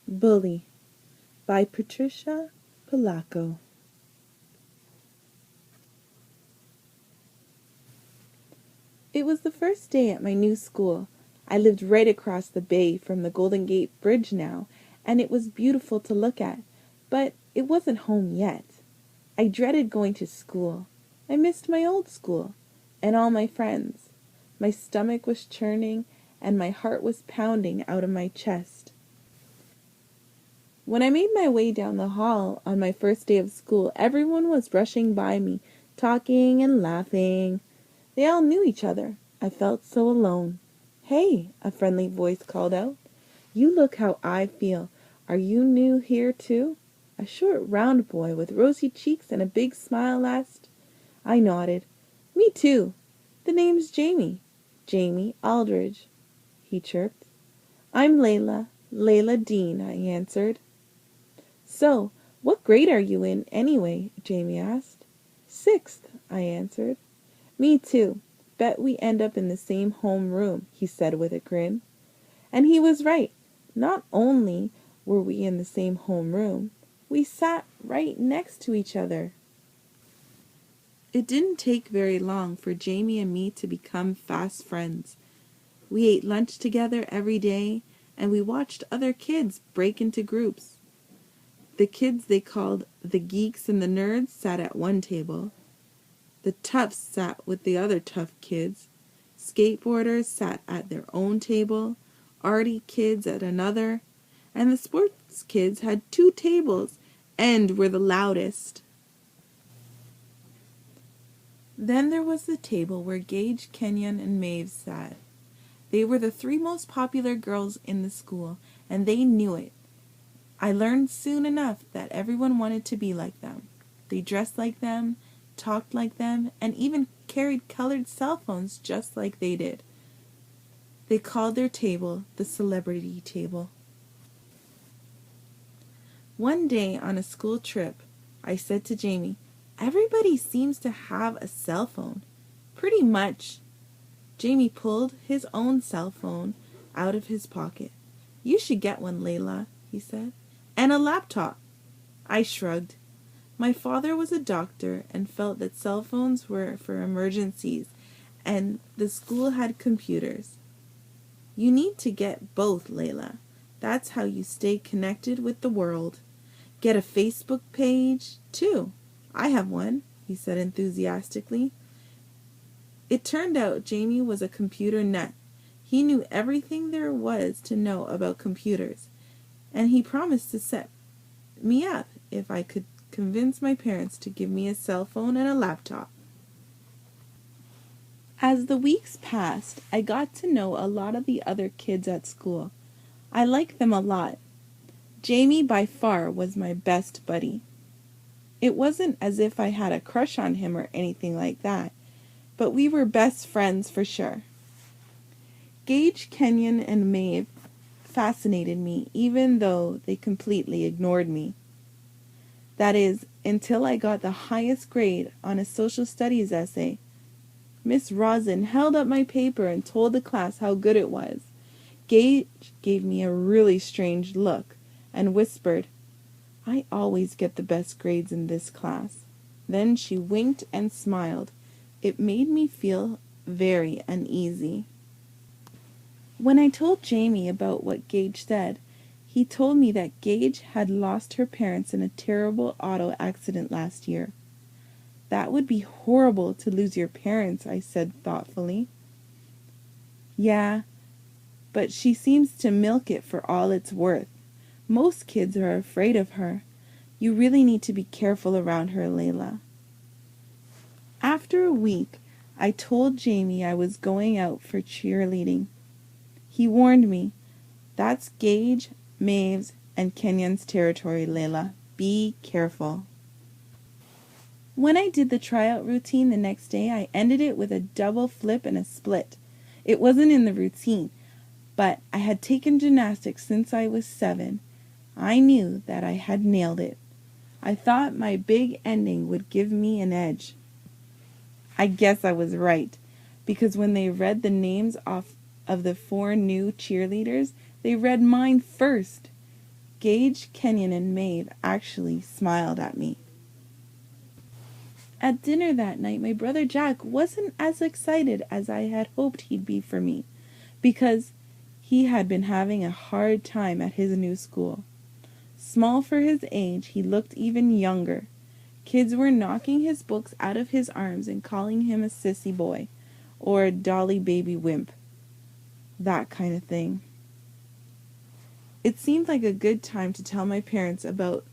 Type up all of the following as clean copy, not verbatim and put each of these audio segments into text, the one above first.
Bully by Patricia Polacco. It was the first day at my new school. I lived right across the bay from the Golden Gate Bridge now, and it was beautiful to look at, but it wasn't home yet. I dreaded going to school. I missed my old school and all my friends. My stomach was churning and my heart was pounding out of my chest. When I made my way down the hall on my first day of school, everyone was rushing by me, talking and laughing. They all knew each other. I felt so alone. "Hey," a friendly voice called out. "You look how I feel. Are you new here too?" A short, round boy with rosy cheeks and a big smile asked. I nodded. "Me too. The name's Jamie. Jamie Aldridge," he chirped. "I'm Layla Dean," I answered. "So, what grade are you in, anyway?" Jamie asked. "Sixth," I answered. "Me too. Bet we end up in the same home room," he said with a grin. And he was right. Not only were we in the same home room, we sat right next to each other. It didn't take very long for Jamie and me to become fast friends. We ate lunch together every day, and we watched other kids break into groups. The kids they called the geeks and the nerds sat at one table. The toughs sat with the other tough kids. Skateboarders sat at their own table. Arty kids at another. And the sports kids had two tables and were the loudest. Then there was the table where Gage, Kenyon, and Maeve sat. They were the three most popular girls in the school, and they knew it. I learned soon enough that everyone wanted to be like them. They dressed like them, talked like them, and even carried colored cell phones just like they did. They called their table the celebrity table. One day on a school trip, I said to Jamie, "Everybody seems to have a cell phone." "Pretty much." Jamie pulled his own cell phone out of his pocket. "You should get one, Layla," he said. "And a laptop." I shrugged. My father was a doctor and felt that cell phones were for emergencies, and the school had computers. "You need to get both, Layla. That's how you stay connected with the world. Get a Facebook page, too." "I have one," he said enthusiastically. It turned out Jamie was a computer nut. He knew everything there was to know about computers, and he promised to set me up if I could convince my parents to give me a cell phone and a laptop. As the weeks passed, I got to know a lot of the other kids at school. I liked them a lot. Jamie by far was my best buddy. It wasn't as if I had a crush on him or anything like that, but we were best friends for sure. Gage, Kenyon, and Maeve fascinated me, even though they completely ignored me. That is, until I got the highest grade on a social studies essay. Miss Rosin held up my paper and told the class how good it was. Gage gave me a really strange look and whispered, "I always get the best grades in this class." Then she winked and smiled. It made me feel very uneasy. When I told Jamie about what Gage said, he told me that Gage had lost her parents in a terrible auto accident last year. "That would be horrible to lose your parents," I said thoughtfully. "Yeah, but she seems to milk it for all it's worth. Most kids are afraid of her. You really need to be careful around her, Layla." After a week, I told Jamie I was going out for cheerleading. He warned me, "That's Gage, Maeve's, and Kenyon's territory, Layla. Be careful." When I did the tryout routine the next day, I ended it with a double flip and a split. It wasn't in the routine, but I had taken gymnastics since I was 7. I knew that I had nailed it. I thought my big ending would give me an edge. I guess I was right, because when they read the names off of the 4 new cheerleaders, they read mine first. Gage, Kenyon, and Maeve actually smiled at me. At dinner that night, my brother Jack wasn't as excited as I had hoped he'd be for me, because he had been having a hard time at his new school. Small for his age, he looked even younger. Kids were knocking his books out of his arms and calling him a sissy boy, or a dolly baby wimp. That kind of thing. It seemed like a good time to tell my parents about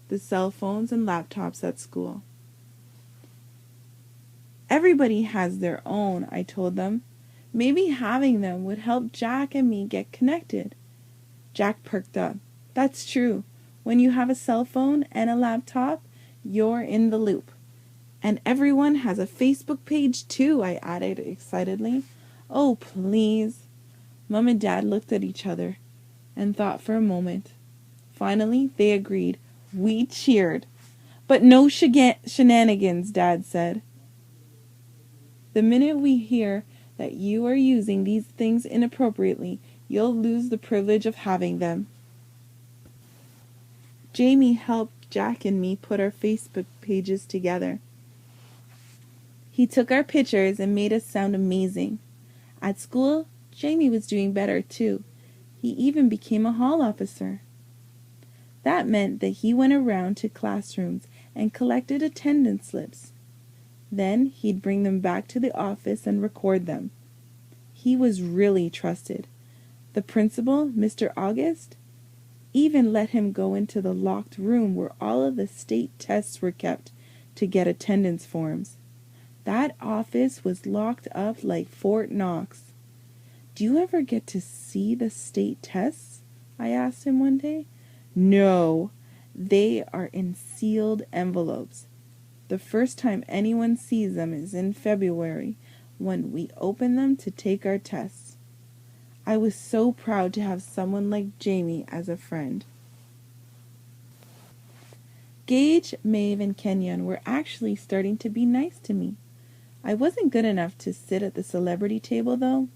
the cell phones and laptops at school. Everybody has their own, I told them. Maybe having them would help Jack and me get connected. Jack perked up. That's true. When you have a cell phone and a laptop, you're in the loop. And everyone has a Facebook page too, I added excitedly. Oh, please. Mom and Dad looked at each other and thought for a moment. Finally, they agreed. We cheered. But no shenanigans, Dad said. The minute we hear that you are using these things inappropriately, you'll lose the privilege of having them. Jamie helped Jack and me put our Facebook pages together. He took our pictures and made us sound amazing. At school, Jamie was doing better too. He even became a hall officer. That meant that he went around to classrooms and collected attendance slips. Then he'd bring them back to the office and record them. He was really trusted. The principal, Mr. August, even let him go into the locked room where all of the state tests were kept to get attendance forms. That office was locked up like Fort Knox. Do you ever get to see the state tests? I asked him one day. No, they are in sealed envelopes. The first time anyone sees them is in February, when we open them to take our tests. I was so proud to have someone like Jamie as a friend. Gage, Maeve, and Kenyon were actually starting to be nice to me. I wasn't good enough to sit at the celebrity table, though,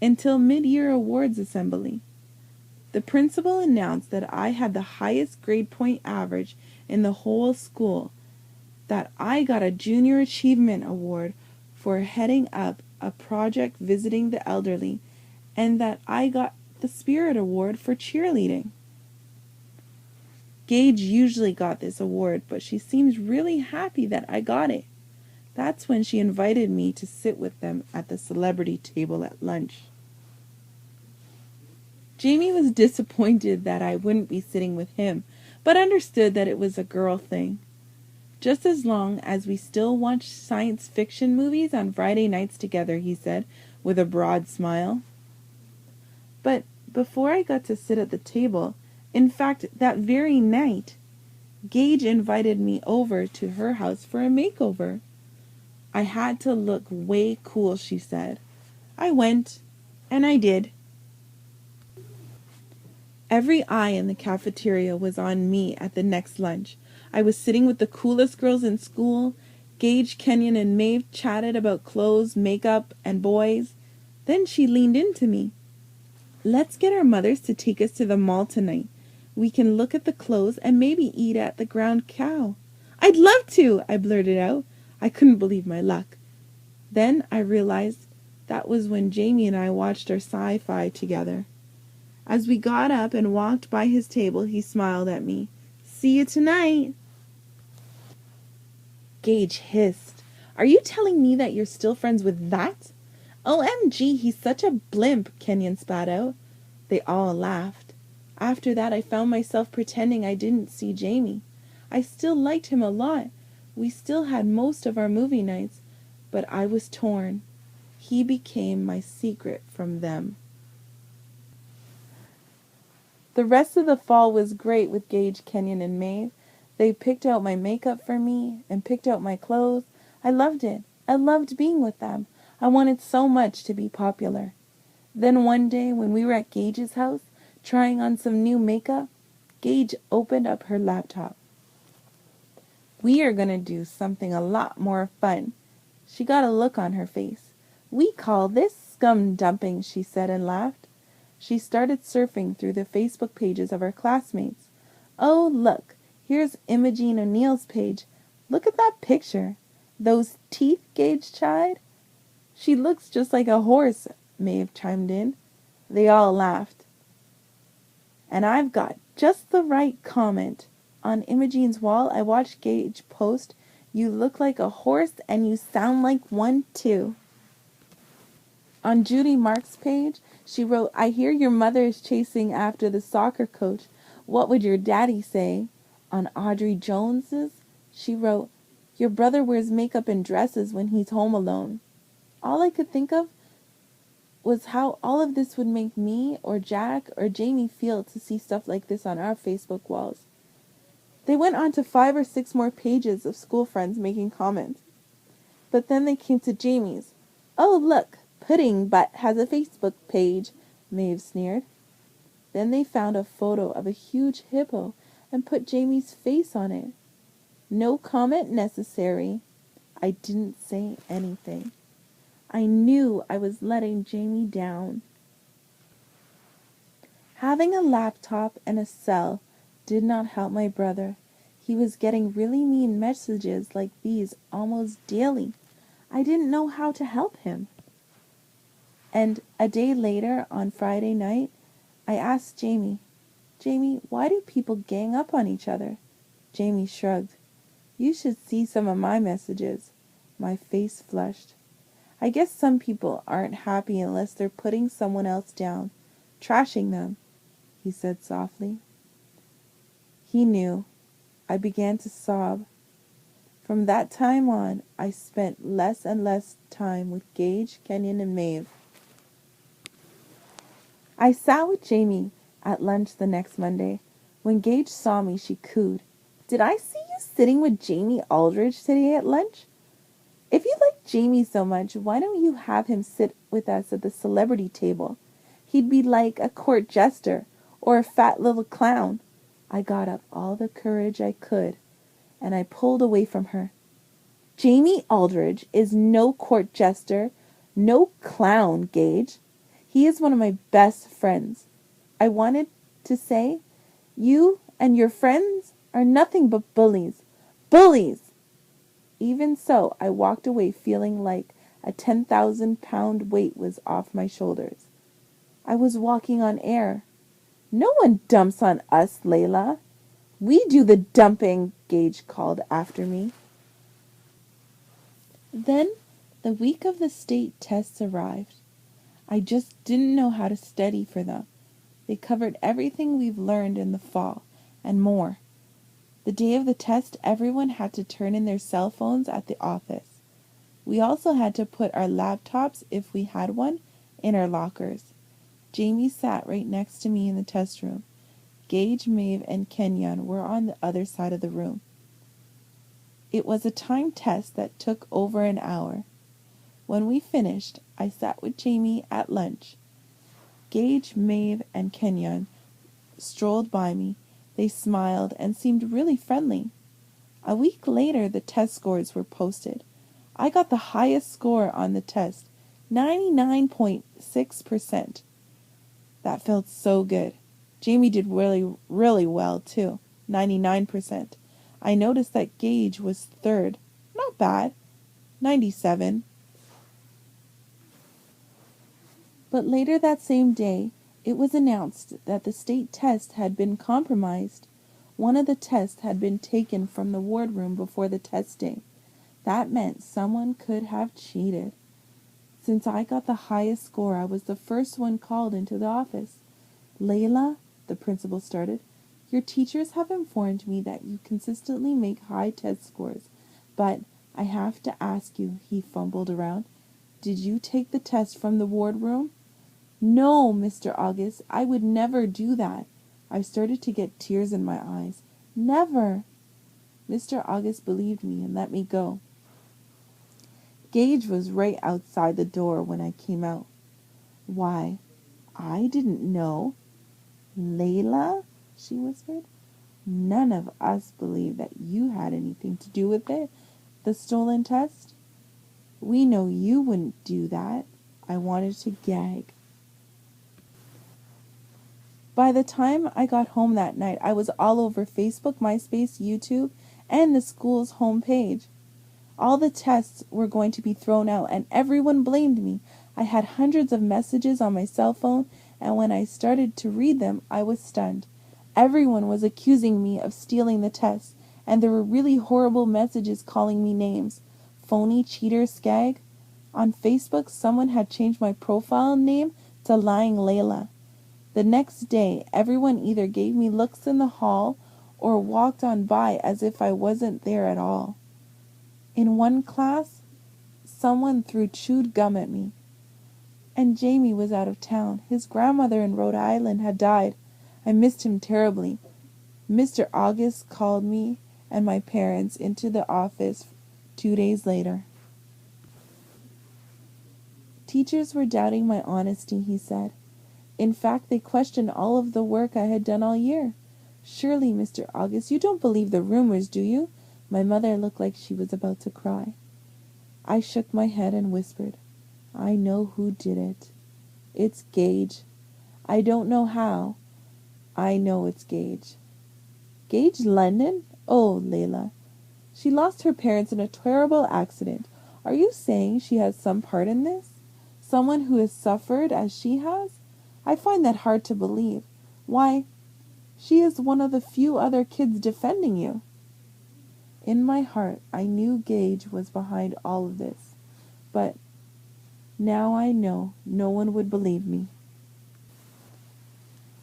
until mid-year awards assembly. The principal announced that I had the highest grade point average in the whole school, that I got a Junior Achievement Award for heading up a project visiting the elderly, and that I got the Spirit Award for cheerleading. Gage usually got this award, but she seems really happy that I got it. That's when she invited me to sit with them at the celebrity table at lunch. Jamie was disappointed that I wouldn't be sitting with him, but understood that it was a girl thing. Just as long as we still watch science fiction movies on Friday nights together, he said, with a broad smile. But before I got to sit at the table, in fact, that very night, Gage invited me over to her house for a makeover. I had to look way cool, she said. I went, and I did. Every eye in the cafeteria was on me at the next lunch. I was sitting with the coolest girls in school. Gage, Kenyon, and Maeve chatted about clothes, makeup, and boys. Then she leaned into me. Let's get our mothers to take us to the mall tonight. We can look at the clothes and maybe eat at the Ground Cow. I'd love to, I blurted out. I couldn't believe my luck. Then I realized that was when Jamie and I watched our sci-fi together. As we got up and walked by his table, he smiled at me. See you tonight. Gage hissed. Are you telling me that you're still friends with that? OMG, he's such a blimp, Kenyon spat out. They all laughed. After that, I found myself pretending I didn't see Jamie. I still liked him a lot. We still had most of our movie nights, but I was torn. He became my secret from them. The rest of the fall was great with Gage, Kenyon, and Maeve. They picked out my makeup for me and picked out my clothes. I loved it. I loved being with them. I wanted so much to be popular. Then one day when we were at Gage's house, trying on some new makeup, Gage opened up her laptop. We are going to do something a lot more fun. She got a look on her face. We call this scum dumping, she said and laughed. She started surfing through the Facebook pages of her classmates. Oh, look, here's Imogene O'Neill's page. Look at that picture. Those teeth, Gage chided. She looks just like a horse, Maeve chimed in. They all laughed. And I've got just the right comment. On Imogene's wall, I watched Gage post, "You look like a horse and you sound like one too." On Judy Mark's page, she wrote, "I hear your mother is chasing after the soccer coach. What would your daddy say?" On Audrey Jones's, she wrote, "Your brother wears makeup and dresses when he's home alone." All I could think of was how all of this would make me or Jack or Jamie feel to see stuff like this on our Facebook walls. They went on to 5 or 6 more pages of school friends making comments. But then they came to Jamie's. "Oh, look, Pudding Butt has a Facebook page," Maeve sneered. Then they found a photo of a huge hippo and put Jamie's face on it. No comment necessary. I didn't say anything. I knew I was letting Jamie down. Having a laptop and a cell did not help my brother. He was getting really mean messages like these almost daily. I didn't know how to help him. And a day later, on Friday night, I asked Jamie, "Jamie, why do people gang up on each other?" Jamie shrugged. "You should see some of my messages." My face flushed. "I guess some people aren't happy unless they're putting someone else down, trashing them," he said softly. He knew. I began to sob. From that time on, I spent less and less time with Gage, Kenyon, and Maeve. I sat with Jamie at lunch the next Monday. When Gage saw me, she cooed, "Did I see you sitting with Jamie Aldridge today at lunch? If you like Jamie so much, why don't you have him sit with us at the celebrity table? He'd be like a court jester or a fat little clown." I got up all the courage I could, and I pulled away from her. "Jamie Aldridge is no court jester, no clown, Gage. He is one of my best friends. I wanted to say, you and your friends are nothing but bullies. Bullies!" Even so, I walked away feeling like a 10,000-pound weight was off my shoulders. I was walking on air. "No one dumps on us, Layla." "We do the dumping," Gage called after me. Then the week of the state tests arrived. I just didn't know how to study for them. They covered everything we've learned in the fall, and more. The day of the test, everyone had to turn in their cell phones at the office. We also had to put our laptops, if we had one, in our lockers. Jamie sat right next to me in the test room. Gage, Maeve, and Kenyon were on the other side of the room. It was a timed test that took over an hour. When we finished, I sat with Jamie at lunch. Gage, Maeve, and Kenyon strolled by me. They smiled and seemed really friendly. A week later, the test scores were posted. I got the highest score on the test, 99.6%. That felt so good. Jamie did really, really well, too, 99%. I noticed that Gage was third. Not bad, 97. But later that same day, it was announced that the state test had been compromised. One of the tests had been taken from the wardroom before the test day. That meant someone could have cheated. Since I got the highest score, I was the first one called into the office. "Layla," the principal started, "your teachers have informed me that you consistently make high test scores, but I have to ask you," he fumbled around, "did you take the test from the wardroom?" "No, Mr. August, I would never do that." I started to get tears in my eyes. "Never." Mr. August believed me and let me go. Gage was right outside the door when I came out. "Why, I didn't know." "Layla," she whispered, "none of us believe that you had anything to do with it, the stolen test. We know you wouldn't do that." I wanted to gag. By the time I got home that night, I was all over Facebook, MySpace, YouTube, and the school's homepage. All the tests were going to be thrown out, and everyone blamed me. I had hundreds of messages on my cell phone, and when I started to read them, I was stunned. Everyone was accusing me of stealing the tests, and there were really horrible messages calling me names. Phony, cheater, skag. On Facebook, someone had changed my profile name to Lying Layla. The next day, everyone either gave me looks in the hall or walked on by as if I wasn't there at all. In one class, someone threw chewed gum at me. And Jamie was out of town. His grandmother in Rhode Island had died. I missed him terribly. Mr. August called me and my parents into the office 2 days later. Teachers were doubting my honesty, he said. In fact, they questioned all of the work I had done all year. Surely, Mr. August, you don't believe the rumors, do you? My mother looked like she was about to cry. I shook my head and whispered, I know who did it. It's Gage. I don't know how. I know it's Gage. Gage London? Oh, Layla. She lost her parents in a terrible accident. Are you saying she has some part in this? Someone who has suffered as she has? I find that hard to believe. Why, she is one of the few other kids defending you. In my heart, I knew Gage was behind all of this, but now I know no one would believe me.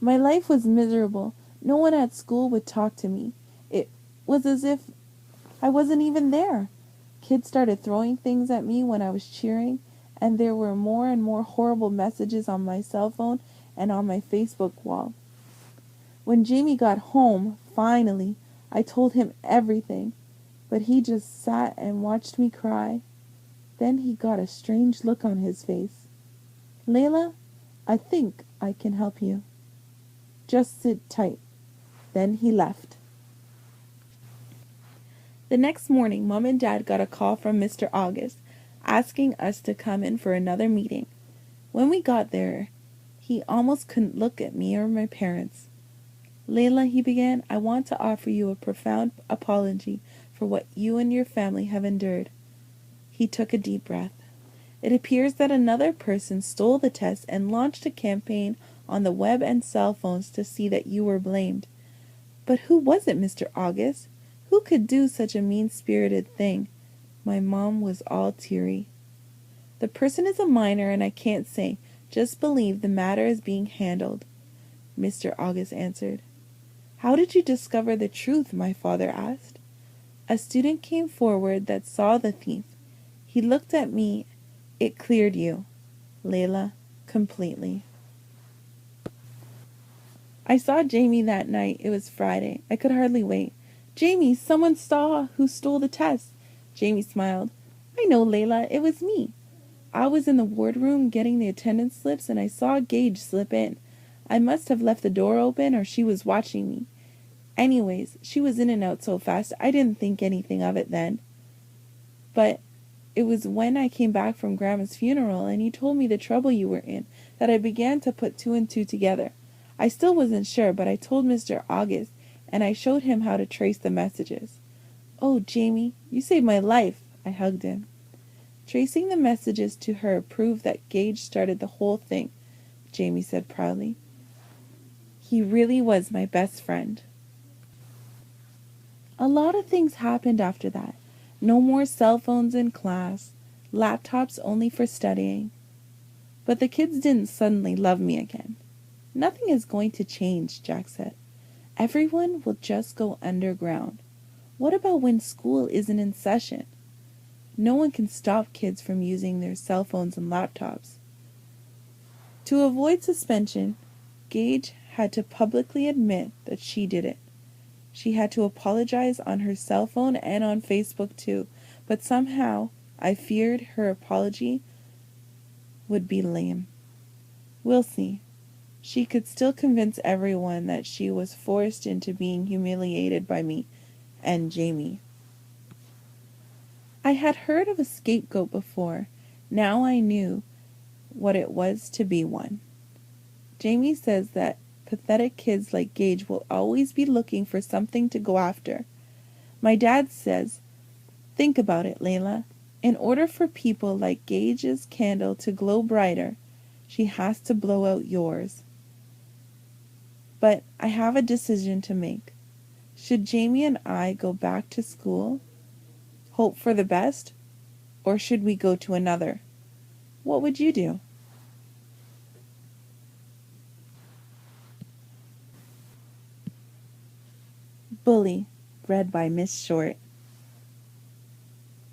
My life was miserable. No one at school would talk to me. It was as if I wasn't even there. Kids started throwing things at me when I was cheering, and there were more and more horrible messages on my cell phone and on my Facebook wall. When Jamie got home, finally, I told him everything, but he just sat and watched me cry. Then he got a strange look on his face. Layla, I think I can help you. Just sit tight. Then he left. The next morning, Mom and Dad got a call from Mr. August, asking us to come in for another meeting. When we got there, he almost couldn't look at me or my parents. Layla, he began, I want to offer you a profound apology for what you and your family have endured. He took a deep breath. It appears that another person stole the test and launched a campaign on the web and cell phones to see that you were blamed. But who was it, Mr. August? Who could do such a mean-spirited thing? My mom was all teary. The person is a minor and I can't say. Just believe the matter is being handled, Mr. August answered. How did you discover the truth? My father asked. A student came forward that saw the thief. He looked at me. It cleared you, Layla, completely. I saw Jamie that night. It was Friday. I could hardly wait. Jamie, someone saw who stole the test. Jamie smiled. I know, Layla. It was me. I was in the wardroom getting the attendance slips and I saw Gage slip in. I must have left the door open or she was watching me. Anyways, she was in and out so fast I didn't think anything of it then. But it was when I came back from Grandma's funeral and you told me the trouble you were in that I began to put two and two together. I still wasn't sure, but I told Mr. August and I showed him how to trace the messages. Oh, Jamie, you saved my life. I hugged him. Tracing the messages to her proved that Gage started the whole thing, Jamie said proudly. He really was my best friend. A lot of things happened after that. No more cell phones in class, laptops only for studying. But the kids didn't suddenly love me again. Nothing is going to change, Jack said. Everyone will just go underground. What about when school isn't in session? No one can stop kids from using their cell phones and laptops. To avoid suspension, Gage had to publicly admit that she did it. She had to apologize on her cell phone and on Facebook too, but somehow I feared her apology would be lame. We'll see. She could still convince everyone that she was forced into being humiliated by me and Jamie. I had heard of a scapegoat before. Now I knew what it was to be one. Jamie says that Pathetic kids like Gage will always be looking for something to go after. My dad says, think about it, Layla. In order for people like Gage's candle to glow brighter, she has to blow out yours. But I have a decision to make. Should Jamie and I go back to school, hope for the best, or should we go to another? What would you do? Bully, read by Ms.Shortt.